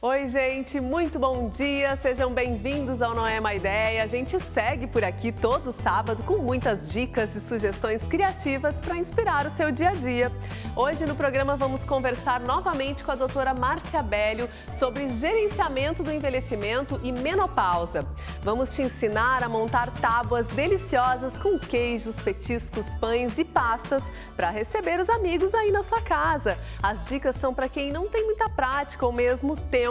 Oi, gente, muito bom dia, sejam bem-vindos ao Não É Má Ideia. A gente segue por aqui todo sábado com muitas dicas e sugestões criativas para inspirar o seu dia a dia. Hoje no programa vamos conversar novamente com a doutora Márcia Bélio sobre gerenciamento do envelhecimento e menopausa. Vamos te ensinar a montar tábuas deliciosas com queijos, petiscos, pães e pastas para receber os amigos aí na sua casa. As dicas são para quem não tem muita prática ou mesmo tempo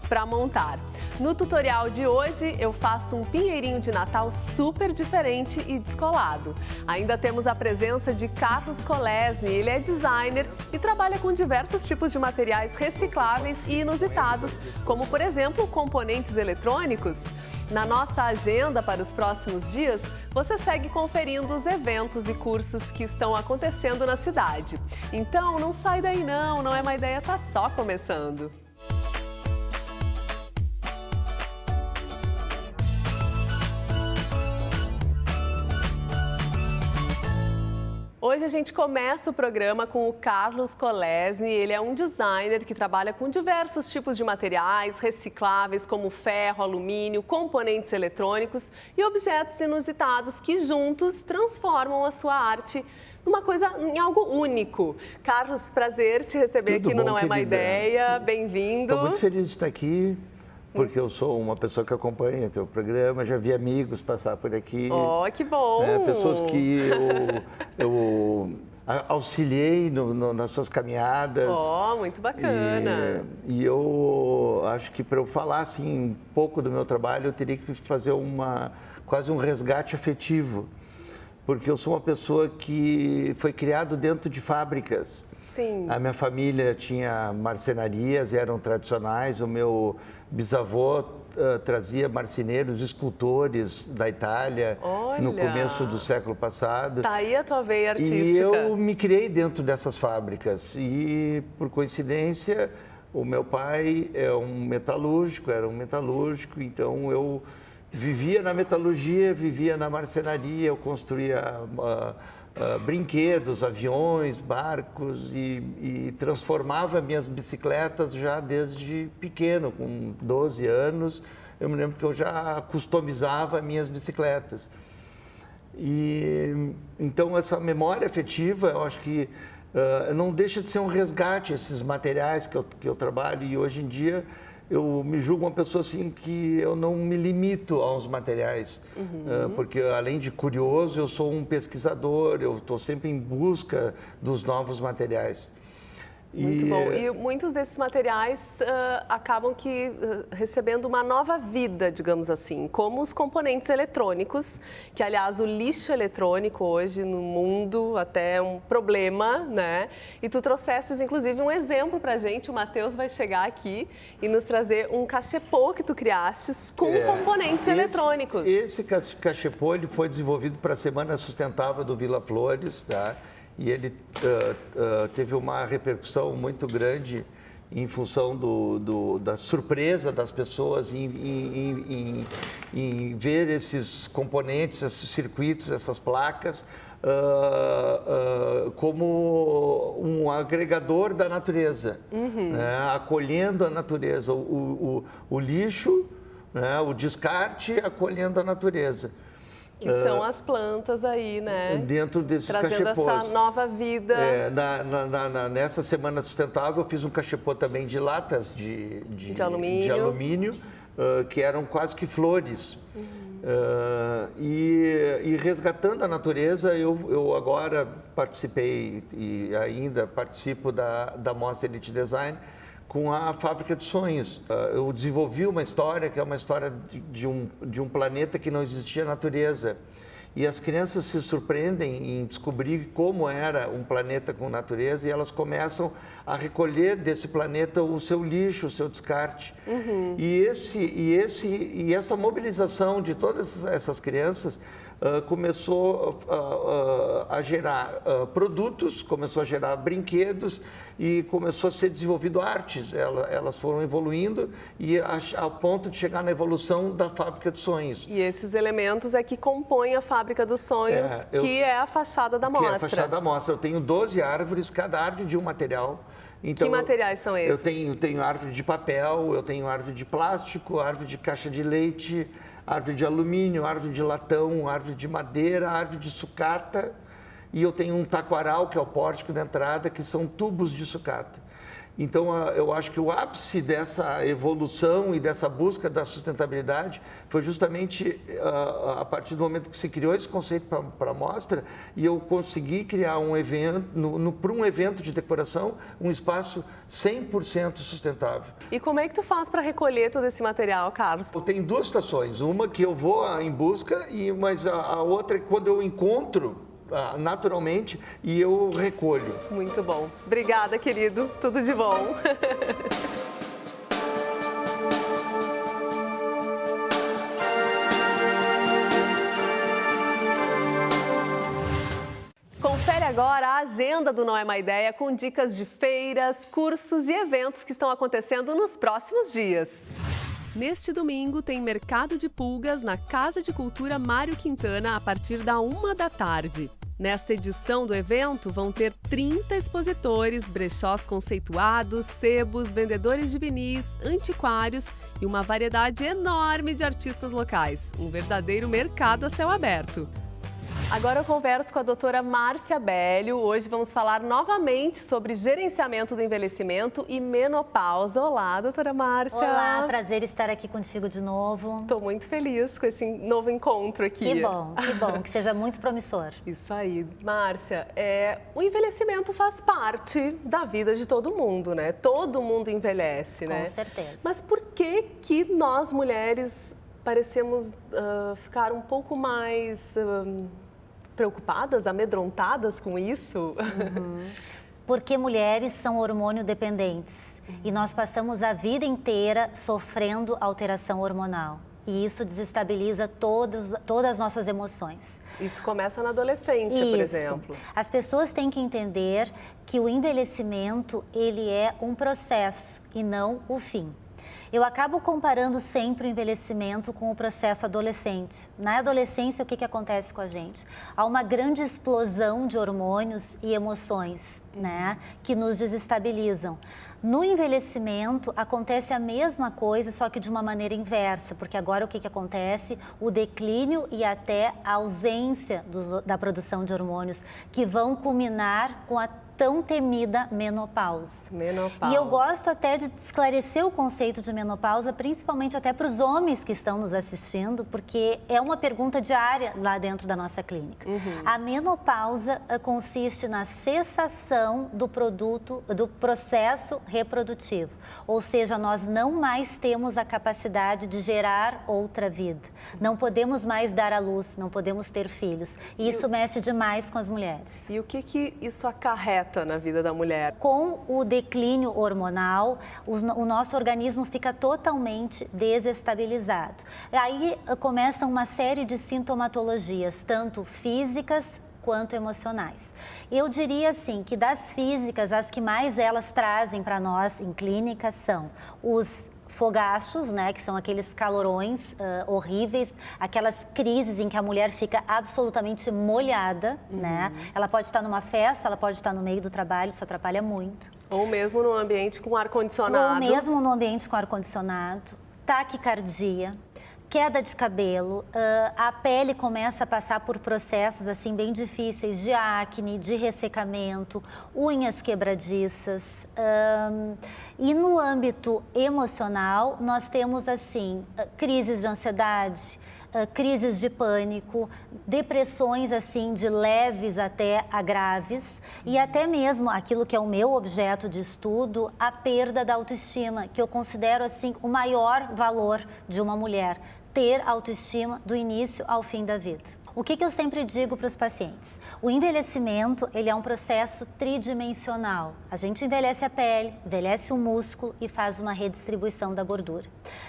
para montar. No tutorial de hoje, eu faço um pinheirinho de Natal super diferente e descolado. Ainda temos a presença de Carlos Kolesny, ele é designer e trabalha com diversos tipos de materiais recicláveis e inusitados, como por exemplo, componentes eletrônicos. Na nossa agenda para os próximos dias, você segue conferindo os eventos e cursos que estão acontecendo na cidade. Então, não sai daí não é má ideia, tá só começando. Hoje a gente começa o programa com o Carlos Kolesny. Ele é um designer que trabalha com diversos tipos de materiais recicláveis, como ferro, alumínio, componentes eletrônicos e objetos inusitados que juntos transformam a sua arte em algo único. Carlos, prazer te receber aqui no Não É Má Ideia. Bem-vindo. Estou muito feliz de estar aqui. Porque eu sou uma pessoa que acompanha o teu programa, já vi amigos passar por aqui. Oh, que bom! Pessoas que eu auxiliei nas suas caminhadas. Oh, muito bacana! E eu acho que para eu falar assim, um pouco do meu trabalho, eu teria que fazer quase um resgate afetivo. Porque eu sou uma pessoa que foi criado dentro de fábricas. Sim. A minha família tinha marcenarias, eram tradicionais. O meu bisavô trazia marceneiros, escultores da Itália. Olha, no começo do século passado. Tá aí a tua veia artística. E eu me criei dentro dessas fábricas. E, por coincidência, o meu pai era um metalúrgico, então eu vivia na metalurgia, vivia na marcenaria, eu construía brinquedos, aviões, barcos e transformava minhas bicicletas já desde pequeno, com 12 anos. Eu me lembro que eu já customizava minhas bicicletas. E então essa memória afetiva, eu acho que não deixa de ser um resgate, esses materiais que eu trabalho. E hoje em dia eu me julgo uma pessoa assim que eu não me limito aos materiais, porque além de curioso, eu sou um pesquisador, eu estou sempre em busca dos novos materiais. Muito bom. E muitos desses materiais acabam recebendo uma nova vida, digamos assim, como os componentes eletrônicos, que, aliás, o lixo eletrônico hoje no mundo até é um problema, né? E tu trouxestes, inclusive, um exemplo pra gente. O Matheus vai chegar aqui e nos trazer um cachepô que tu criastes com componentes eletrônicos. Esse cachepô ele foi desenvolvido para a Semana Sustentável do Vila Flores, tá? E ele teve uma repercussão muito grande em função da surpresa das pessoas em ver esses componentes, esses circuitos, essas placas, como um agregador da natureza, né? Acolhendo a natureza, o lixo, né? O descarte, acolhendo a natureza. Que são as plantas aí, né? Dentro desses trazendo cachepôs. Essa nova vida. Nessa Semana Sustentável, eu fiz um cachepô também de latas de alumínio que eram quase que flores. E resgatando a natureza, eu agora participei e ainda participo da Mostra Elite Design com a Fábrica de Sonhos. Eu desenvolvi uma história que é uma história de um planeta que não existia natureza. E as crianças se surpreendem em descobrir como era um planeta com natureza e elas começam a recolher desse planeta o seu lixo, o seu descarte. E essa mobilização de todas essas crianças começou a gerar produtos, começou a gerar brinquedos e começou a ser desenvolvido artes. Elas foram evoluindo e ao ponto de chegar na evolução da Fábrica dos Sonhos. E esses elementos é que compõem a Fábrica dos Sonhos, que é a fachada da mostra. Que é a fachada da mostra. Eu tenho 12 árvores, cada árvore de um material. Então, que materiais são esses? Eu tenho árvore de papel, eu tenho árvore de plástico, árvore de caixa de leite, árvore de alumínio, árvore de latão, árvore de madeira, árvore de sucata, e eu tenho um taquaral, que é o pórtico da entrada, que são tubos de sucata. Então, eu acho que o ápice dessa evolução e dessa busca da sustentabilidade foi justamente a partir do momento que se criou esse conceito para a mostra e eu consegui criar um evento, para um evento de decoração, um espaço 100% sustentável. E como é que tu faz para recolher todo esse material, Carlos? Eu tenho duas estações, uma que eu vou em busca, mas a outra é quando eu encontro naturalmente e eu recolho. Muito bom. Obrigada, querido. Tudo de bom. Confere agora a agenda do Não É Má Ideia com dicas de feiras, cursos e eventos que estão acontecendo nos próximos dias. Neste domingo tem Mercado de Pulgas na Casa de Cultura Mário Quintana a partir da 1 da tarde. Nesta edição do evento vão ter 30 expositores, brechós conceituados, sebos, vendedores de vinis, antiquários e uma variedade enorme de artistas locais. Um verdadeiro mercado a céu aberto. Agora eu converso com a doutora Márcia Bélio. Hoje vamos falar novamente sobre gerenciamento do envelhecimento e menopausa. Olá, doutora Márcia. Olá, prazer estar aqui contigo de novo. Estou muito feliz com esse novo encontro aqui. Que bom, que seja muito promissor. Isso aí. Márcia, o envelhecimento faz parte da vida de todo mundo, né? Todo mundo envelhece, né? Com certeza. Mas por que nós, mulheres, parecemos ficar um pouco mais preocupadas, amedrontadas com isso? Porque mulheres são hormônio dependentes e nós passamos a vida inteira sofrendo alteração hormonal. E isso desestabiliza todas as nossas emoções. Isso começa na adolescência, por exemplo. As pessoas têm que entender que o envelhecimento, ele é um processo e não o fim. Eu acabo comparando sempre o envelhecimento com o processo adolescente. Na adolescência, o que acontece com a gente? Há uma grande explosão de hormônios e emoções, né, que nos desestabilizam. No envelhecimento, acontece a mesma coisa, só que de uma maneira inversa, porque agora o que acontece? O declínio e até a ausência da produção de hormônios, que vão culminar com a tão temida menopausa. E eu gosto até de esclarecer o conceito de menopausa, principalmente até para os homens que estão nos assistindo, porque é uma pergunta diária lá dentro da nossa clínica. A menopausa consiste na cessação do processo reprodutivo, ou seja, nós não mais temos a capacidade de gerar outra vida, não podemos mais dar à luz, não podemos ter filhos, e isso mexe demais com as mulheres. E o que isso acarreta na vida da mulher? Com o declínio hormonal, o nosso organismo fica totalmente desestabilizado. Aí começa uma série de sintomatologias, tanto físicas quanto emocionais. Eu diria assim que das físicas, as que mais elas trazem para nós em clínica são os fogachos, né, que são aqueles calorões horríveis, aquelas crises em que a mulher fica absolutamente molhada, né? Ela pode estar numa festa, ela pode estar no meio do trabalho, isso atrapalha muito. Ou mesmo num ambiente com ar-condicionado. Ou mesmo no ambiente com ar-condicionado, taquicardia, queda de cabelo, a pele começa a passar por processos assim bem difíceis de acne, de ressecamento, unhas quebradiças. E no âmbito emocional, nós temos assim crises de ansiedade, crises de pânico, depressões assim de leves até a graves e até mesmo aquilo que é o meu objeto de estudo, a perda da autoestima, que eu considero assim o maior valor de uma mulher, ter autoestima do início ao fim da vida. O que eu sempre digo para os pacientes? O envelhecimento, ele é um processo tridimensional. A gente envelhece a pele, envelhece o músculo e faz uma redistribuição da gordura.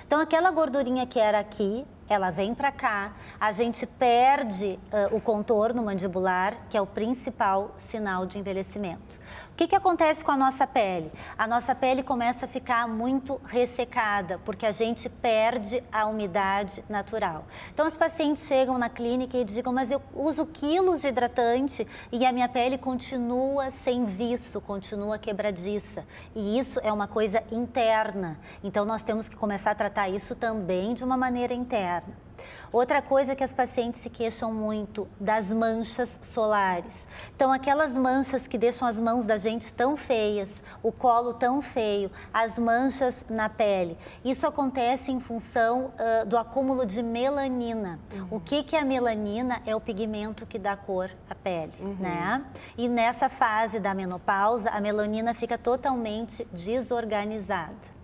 Então, aquela gordurinha que era aqui, ela vem para cá, a gente perde o contorno mandibular, que é o principal sinal de envelhecimento. O que acontece com a nossa pele? A nossa pele começa a ficar muito ressecada, porque a gente perde a umidade natural. Então, os pacientes chegam na clínica e dizem, mas eu uso quilos de hidratante e a minha pele continua sem viço, continua quebradiça. E isso é uma coisa interna. Então, nós temos que começar a tratar isso também de uma maneira interna. Outra coisa que as pacientes se queixam muito, das manchas solares. Então, aquelas manchas que deixam as mãos da gente tão feias, o colo tão feio, as manchas na pele. Isso acontece em função do acúmulo de melanina. O que é a melanina? É o pigmento que dá cor à pele, né? E nessa fase da menopausa, a melanina fica totalmente desorganizada.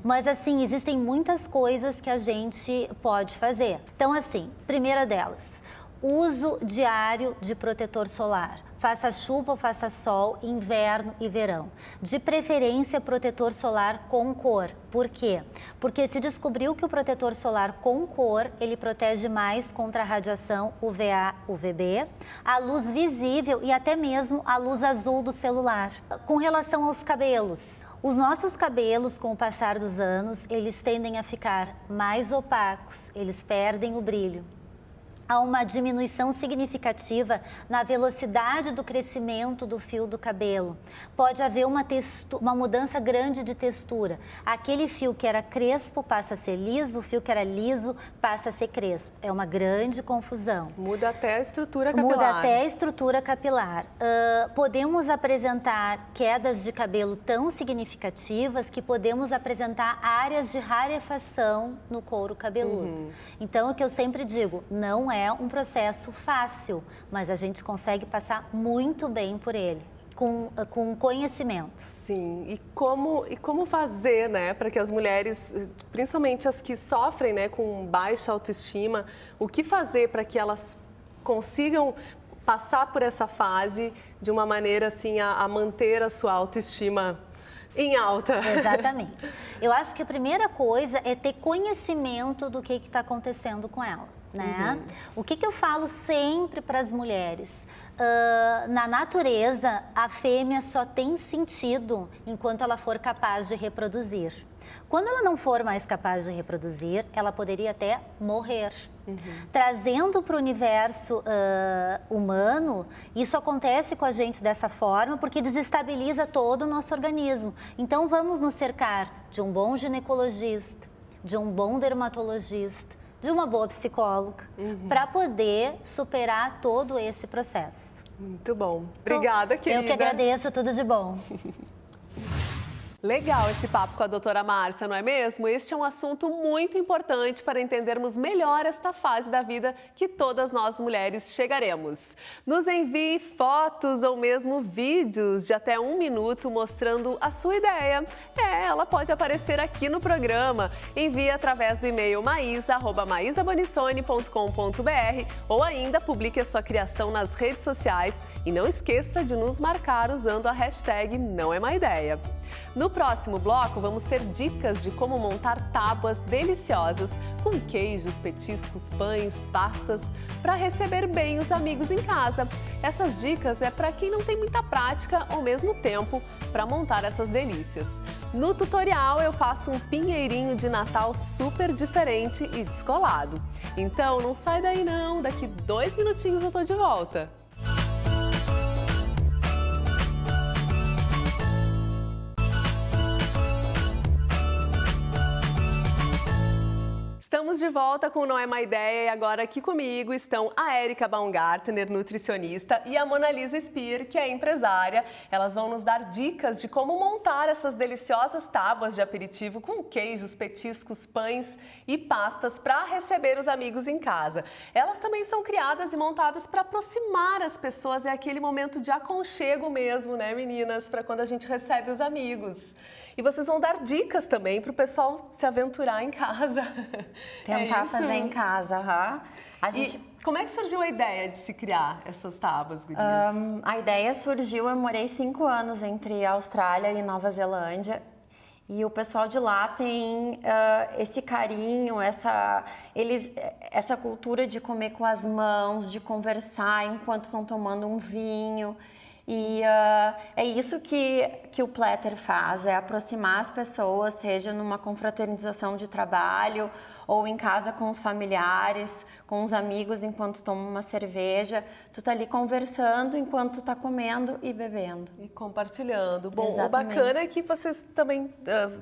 Mas assim, existem muitas coisas que a gente pode fazer. Então assim, primeira delas, uso diário de protetor solar. Faça chuva ou faça sol, inverno e verão. De preferência, protetor solar com cor. Por quê? Porque se descobriu que o protetor solar com cor, ele protege mais contra a radiação UVA, UVB, a luz visível e até mesmo a luz azul do celular. Com relação aos cabelos, os nossos cabelos, com o passar dos anos, eles tendem a ficar mais opacos, eles perdem o brilho. Há uma diminuição significativa na velocidade do crescimento do fio do cabelo. Pode haver uma mudança grande de textura. Aquele fio que era crespo passa a ser liso, o fio que era liso passa a ser crespo. É uma grande confusão. Muda até a estrutura capilar. Muda até a estrutura capilar. Podemos apresentar quedas de cabelo tão significativas que podemos apresentar áreas de rarefação no couro cabeludo. Então, o que eu sempre digo, não é um processo fácil, mas a gente consegue passar muito bem por ele, com conhecimento. Sim, e como fazer, né, para que as mulheres, principalmente as que sofrem, né, com baixa autoestima, o que fazer para que elas consigam passar por essa fase de uma maneira assim a manter a sua autoestima em alta? Exatamente. Eu acho que a primeira coisa é ter conhecimento do que está acontecendo com ela, né? O que eu falo sempre para as mulheres? Na natureza, a fêmea só tem sentido enquanto ela for capaz de reproduzir. Quando ela não for mais capaz de reproduzir, ela poderia até morrer. Trazendo para o universo humano, isso acontece com a gente dessa forma porque desestabiliza todo o nosso organismo. Então, vamos nos cercar de um bom ginecologista, de um bom dermatologista, de uma boa psicóloga, para poder superar todo esse processo. Muito bom. Obrigada, querida. Eu que agradeço, tudo de bom. Legal esse papo com a doutora Márcia, não é mesmo? Este é um assunto muito importante para entendermos melhor esta fase da vida que todas nós mulheres chegaremos. Nos envie fotos ou mesmo vídeos de até 1 minuto mostrando a sua ideia. Ela pode aparecer aqui no programa. Envie através do e-mail maisa@maisabonisone.com.br ou ainda publique a sua criação nas redes sociais e não esqueça de nos marcar usando a hashtag Não É Má Ideia. No próximo bloco, vamos ter dicas de como montar tábuas deliciosas com queijos, petiscos, pães, pastas, para receber bem os amigos em casa. Essas dicas é para quem não tem muita prática ou mesmo tempo para montar essas delícias. No tutorial, eu faço um pinheirinho de Natal super diferente e descolado. Então, não sai daí não, daqui 2 minutinhos eu tô de volta. Estamos de volta com o Não É Má Ideia e agora aqui comigo estão a Érica Baumgartner, nutricionista, e a Mona Lisa Spear, que é empresária. Elas vão nos dar dicas de como montar essas deliciosas tábuas de aperitivo com queijos, petiscos, pães e pastas para receber os amigos em casa. Elas também são criadas e montadas para aproximar as pessoas, é aquele momento de aconchego mesmo, né, meninas, para quando a gente recebe os amigos. E vocês vão dar dicas também para o pessoal se aventurar em casa. Tentar fazer em casa, E como é que surgiu a ideia de se criar essas tábuas, gurias? A ideia surgiu, eu morei 5 anos entre Austrália e Nova Zelândia. E o pessoal de lá tem esse carinho, essa cultura de comer com as mãos, de conversar enquanto estão tomando um vinho. E é isso que o Platter faz, é aproximar as pessoas, seja numa confraternização de trabalho ou em casa com os familiares, com os amigos enquanto toma uma cerveja. Tu tá ali conversando enquanto tá comendo e bebendo. E compartilhando. Bom, Exatamente. o bacana é que vocês também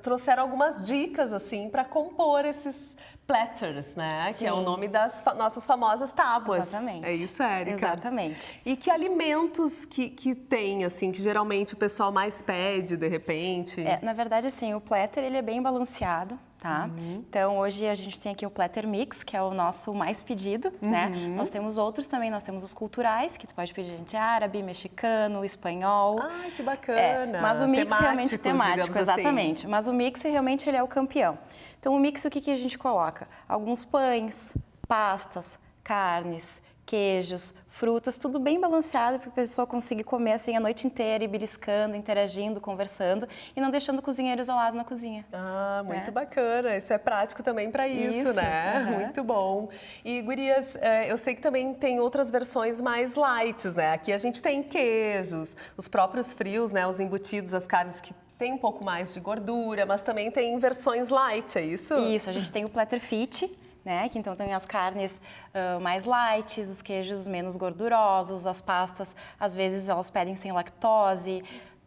trouxeram algumas dicas, assim, para compor esses platters, né? Sim. Que é o nome das nossas famosas tábuas. Exatamente. É isso, Érica? Exatamente. E que alimentos que tem, assim, que geralmente o pessoal mais pede, de repente? Na verdade, assim, o platter, ele é bem balanceado, tá? Então, hoje a gente tem aqui o platter mix, que é o nosso mais pedido, né? Nós temos outros também, nós temos os culturais, que tu pode pedir gente árabe, mexicano, espanhol. Ah, que bacana. Mas o mix realmente é Temáticos, temático, digamos assim. exatamente. Mas o mix realmente ele é o campeão. Então, o mix, o que a gente coloca? Alguns pães, pastas, carnes, queijos, frutas, tudo bem balanceado para a pessoa conseguir comer assim a noite inteira, e beliscando, interagindo, conversando e não deixando o cozinheiro isolado na cozinha. Ah, muito bacana. Isso é prático também para isso, né? Muito bom. E, gurias, eu sei que também tem outras versões mais light, né? Aqui a gente tem queijos, os próprios frios, né? Os embutidos, as carnes que tem um pouco mais de gordura, mas também tem versões light, é isso? Isso, a gente tem o platter fit, né? Que então tem as carnes mais light, os queijos menos gordurosos, as pastas, às vezes elas pedem sem lactose.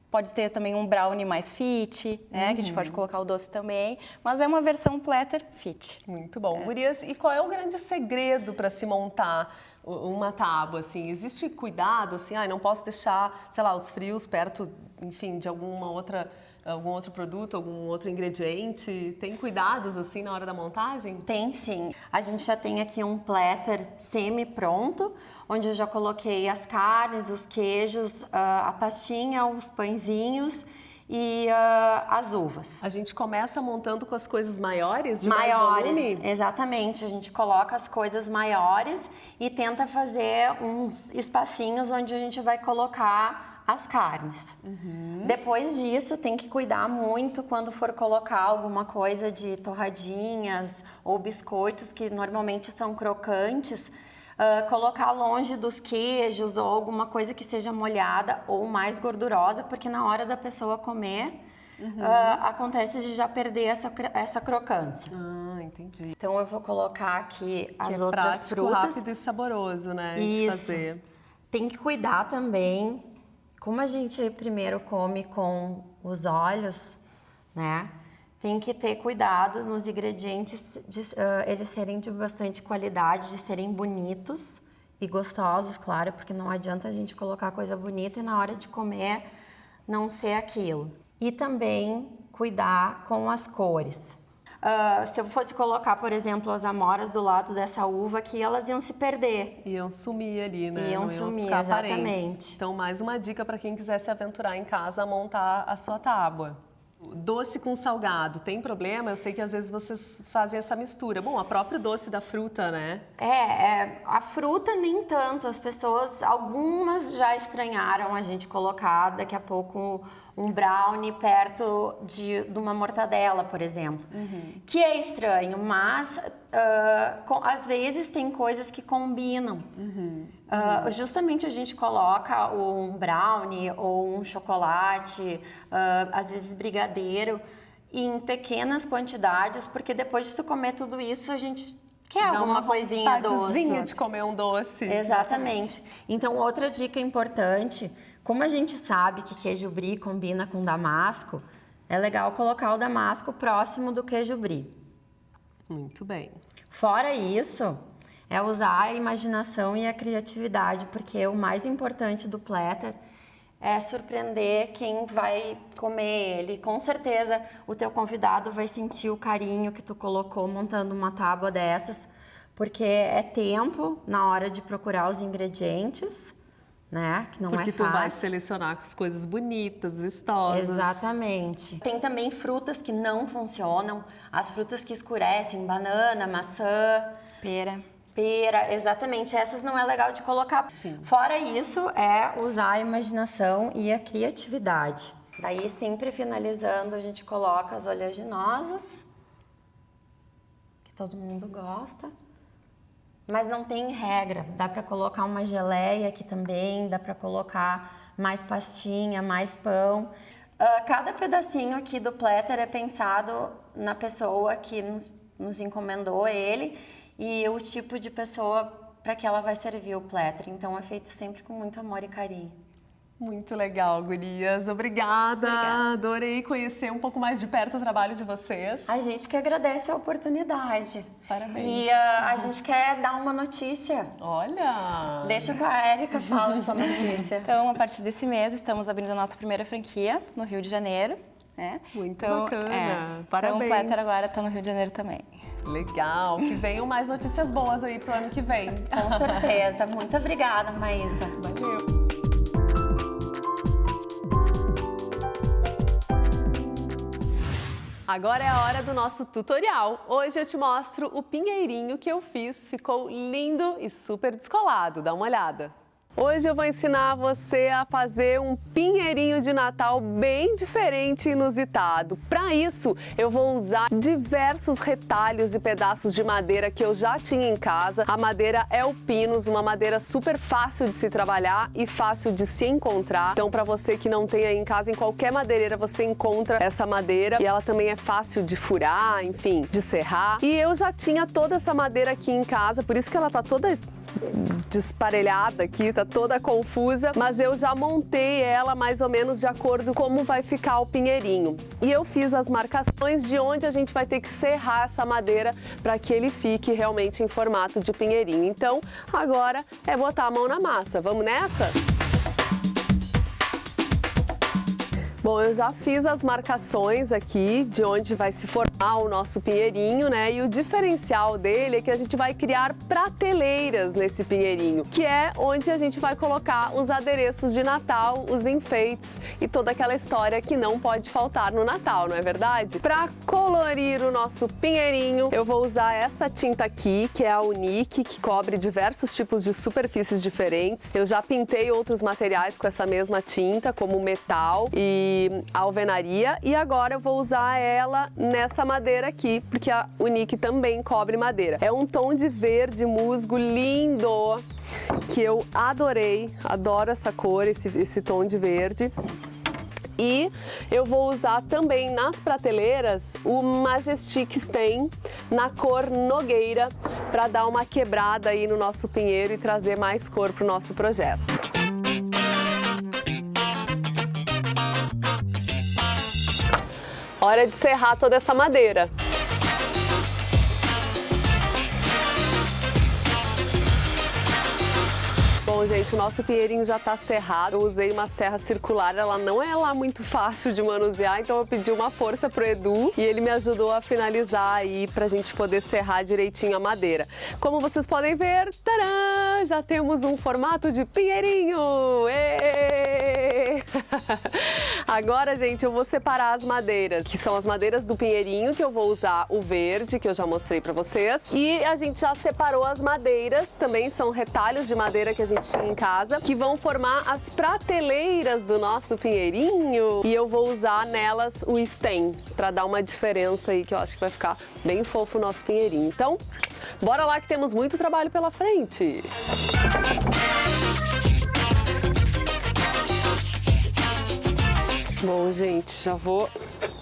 Pode ter também um brownie mais fit, né? Que a gente pode colocar o doce também, mas é uma versão platter fit. Muito bom. Gurias, e qual é o grande segredo para se montar uma tábua, assim? Existe cuidado, assim, não posso deixar, sei lá, os frios perto, enfim, de algum outro produto, algum outro ingrediente? Tem cuidados, assim, na hora da montagem? Tem sim. A gente já tem aqui um platter semi-pronto, onde eu já coloquei as carnes, os queijos, a pastinha, os pãezinhos e as uvas. A gente começa montando com as coisas maiores, de Maiores, mais volume? exatamente. A gente coloca as coisas maiores e tenta fazer uns espacinhos onde a gente vai colocar as carnes. Depois disso, tem que cuidar muito quando for colocar alguma coisa de torradinhas ou biscoitos, que normalmente são crocantes, colocar longe dos queijos ou alguma coisa que seja molhada ou mais gordurosa, porque na hora da pessoa comer, acontece de já perder essa crocância. Ah, entendi. Então, eu vou colocar aqui Que as é outras prático, frutas. rápido e saboroso, né? De Isso. fazer. Tem que cuidar também, como a gente primeiro come com os olhos, né? Tem que ter cuidado nos ingredientes, de eles serem de bastante qualidade, de serem bonitos e gostosos, claro, porque não adianta a gente colocar coisa bonita e na hora de comer não ser aquilo. E também cuidar com as cores. Se eu fosse colocar, por exemplo, as amoras do lado dessa uva aqui, elas iam se perder. Iam sumir ali, né? Iam Não sumir, ficar aparentes. exatamente. Então, mais uma dica para quem quiser se aventurar em casa a montar a sua tábua. Doce com salgado, tem problema? Eu sei que às vezes vocês fazem essa mistura. Bom, a própria doce da fruta, né? A fruta nem tanto. As pessoas, algumas já estranharam a gente colocar daqui a pouco um brownie perto de uma mortadela, por exemplo. Que é estranho, mas às vezes tem coisas que combinam. Justamente a gente coloca um brownie ou um chocolate, às vezes brigadeiro, em pequenas quantidades, porque depois de tu comer tudo isso, a gente quer Dá alguma uma coisinha vontadezinha doce. de comer um doce. Exatamente. Então, outra dica importante, como a gente sabe que queijo brie combina com damasco, é legal colocar o damasco próximo do queijo brie. Muito bem. Fora isso, é usar a imaginação e a criatividade, porque o mais importante do platter é surpreender quem vai comer ele. Com certeza, o teu convidado vai sentir o carinho que tu colocou montando uma tábua dessas, porque é tempo na hora de procurar os ingredientes, né? Que não Porque é tu vai fácil. selecionar as coisas bonitas, vistosas. Exatamente. Tem também frutas que não funcionam, as frutas que escurecem, banana, maçã, pera, exatamente. Essas não é legal de colocar. Sim. Fora isso, é usar a imaginação e a criatividade. Daí, sempre finalizando, a gente coloca as oleaginosas, que todo mundo gosta. Mas não tem regra, dá para colocar uma geleia aqui também, dá para colocar mais pastinha, mais pão. Cada pedacinho aqui do platter é pensado na pessoa que nos encomendou ele e o tipo de pessoa para que ela vai servir o platter. Então é feito sempre com muito amor e carinho. Muito legal, gurias. Obrigada. Adorei conhecer um pouco mais de perto o trabalho de vocês. A gente que agradece a oportunidade. Parabéns. E a gente quer dar uma notícia. Olha! Deixa com a Érica falar essa notícia. Então, a partir desse mês, estamos abrindo a nossa primeira franquia no Rio de Janeiro. Né? Muito então, bacana. Parabéns. Então, o Platter agora está no Rio de Janeiro também. Legal. Que venham mais notícias boas aí pro ano que vem. Com certeza. Muito obrigada, Maísa. Valeu. Agora é a hora do nosso tutorial. Hoje eu te mostro o pinheirinho que eu fiz. Ficou lindo e super descolado. Dá uma olhada. Hoje eu vou ensinar você a fazer um pinheirinho de Natal bem diferente e inusitado. Para isso, eu vou usar diversos retalhos e pedaços de madeira que eu já tinha em casa. A madeira é o pinus, uma madeira super fácil de se trabalhar e fácil de se encontrar. Então, para você que não tem aí em casa, em qualquer madeireira você encontra essa madeira e ela também é fácil de furar, enfim, de serrar. E eu já tinha toda essa madeira aqui em casa, por isso que ela tá toda desparelhada aqui, tá toda confusa, mas eu já montei ela mais ou menos de acordo com como vai ficar o pinheirinho. E eu fiz as marcações de onde a gente vai ter que serrar essa madeira para que ele fique realmente em formato de pinheirinho. Então, agora é botar a mão na massa. Vamos nessa? Bom, eu já fiz as marcações aqui de onde vai se formar o nosso pinheirinho, né? E o diferencial dele é que a gente vai criar prateleiras nesse pinheirinho, que é onde a gente vai colocar os adereços de Natal, os enfeites e toda aquela história que não pode faltar no Natal, não é verdade? Para colorir o nosso pinheirinho, eu vou usar essa tinta aqui, que é a Unique, que cobre diversos tipos de superfícies diferentes. Eu já pintei outros materiais com essa mesma tinta, como metal e alvenaria, e agora eu vou usar ela nessa madeira aqui, porque a Unique também cobre madeira. É um tom de verde musgo lindo, que eu adorei, adoro essa cor, esse tom de verde. E eu vou usar também nas prateleiras o Majestic Stain na cor Nogueira, para dar uma quebrada aí no nosso pinheiro e trazer mais cor para o nosso projeto. Hora de serrar toda essa madeira. Bom, gente, o nosso pinheirinho já está serrado. Eu usei uma serra circular, ela não é lá muito fácil de manusear, então eu pedi uma força pro Edu e ele me ajudou a finalizar aí pra gente poder serrar direitinho a madeira. Como vocês podem ver, tcharam, já temos um formato de pinheirinho! Agora, gente, eu vou separar as madeiras, que são as madeiras do pinheirinho, que eu vou usar o verde, que eu já mostrei pra vocês. E a gente já separou as madeiras, também são retalhos de madeira que a gente tinha em casa, que vão formar as prateleiras do nosso pinheirinho. E eu vou usar nelas o stain, pra dar uma diferença aí, que eu acho que vai ficar bem fofo o nosso pinheirinho. Então, bora lá que temos muito trabalho pela frente! Bom, gente, já vou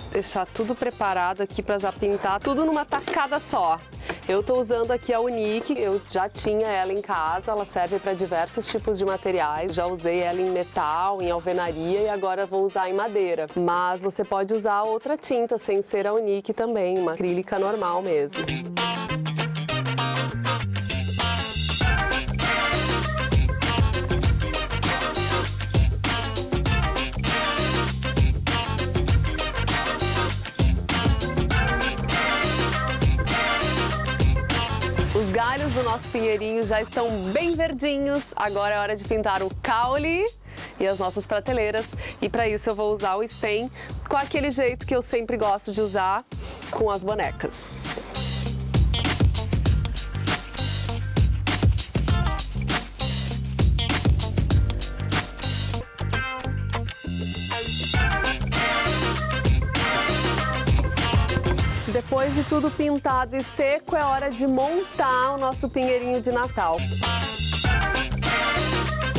deixar tudo preparado aqui para já pintar tudo numa tacada só. Eu tô usando aqui a Unique, eu já tinha ela em casa, ela serve para diversos tipos de materiais. Já usei ela em metal, em alvenaria e agora vou usar em madeira. Mas você pode usar outra tinta sem ser a Unique também, uma acrílica normal mesmo. Os galhos do nosso pinheirinho já estão bem verdinhos, agora é hora de pintar o caule e as nossas prateleiras. E para isso eu vou usar o stain com aquele jeito que eu sempre gosto de usar com as bonecas. Depois de tudo pintado e seco, é hora de montar o nosso pinheirinho de Natal.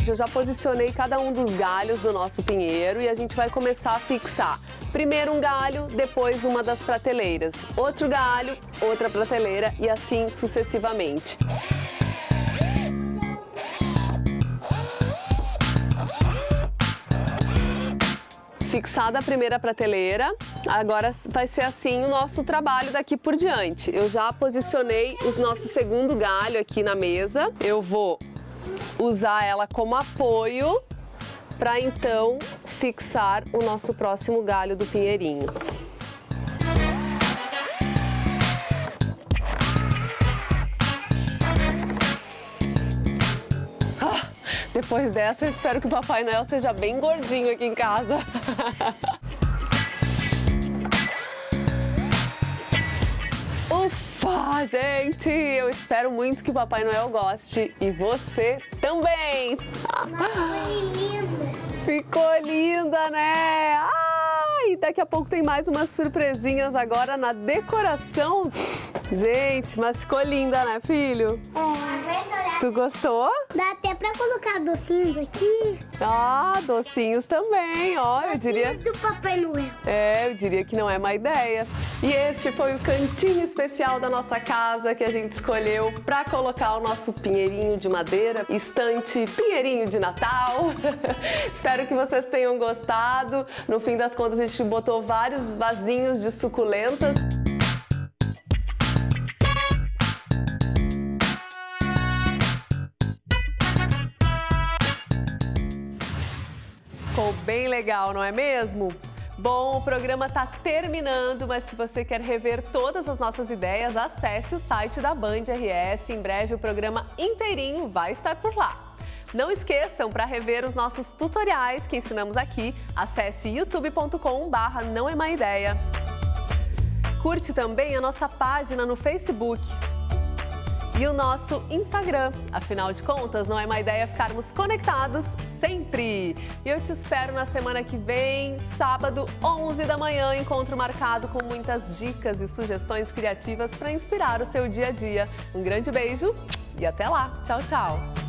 Eu já posicionei cada um dos galhos do nosso pinheiro e a gente vai começar a fixar. Primeiro um galho, depois uma das prateleiras. Outro galho, outra prateleira e assim sucessivamente. Fixada a primeira prateleira, agora vai ser assim o nosso trabalho daqui por diante. Eu já posicionei o nosso segundo galho aqui na mesa. Eu vou usar ela como apoio para então fixar o nosso próximo galho do pinheirinho. Depois dessa, eu espero que o Papai Noel seja bem gordinho aqui em casa. Ufa, gente! Eu espero muito que o Papai Noel goste e você também! Ficou linda, né? E daqui a pouco tem mais umas surpresinhas agora na decoração. Gente, mas ficou linda, né, filho? Tu gostou? Dá até pra colocar docinhos aqui. Ah, docinhos também, ó, eu diria... do Papai Noel. Eu diria que não é má ideia. E este foi o cantinho especial da nossa casa que a gente escolheu para colocar o nosso pinheirinho de madeira, estante pinheirinho de Natal. Espero que vocês tenham gostado. No fim das contas, a gente botou vários vasinhos de suculentas. Ficou bem legal, não é mesmo? Bom, o programa está terminando, mas se você quer rever todas as nossas ideias, acesse o site da Band RS. Em breve o programa inteirinho vai estar por lá. Não esqueçam, para rever os nossos tutoriais que ensinamos aqui, acesse youtube.com/Não É Má Ideia. Curte também a nossa página no Facebook e o nosso Instagram. Afinal de contas, não é má ideia ficarmos conectados sempre. E eu te espero na semana que vem, sábado, 11 da manhã, encontro marcado com muitas dicas e sugestões criativas para inspirar o seu dia a dia. Um grande beijo e até lá. Tchau, tchau.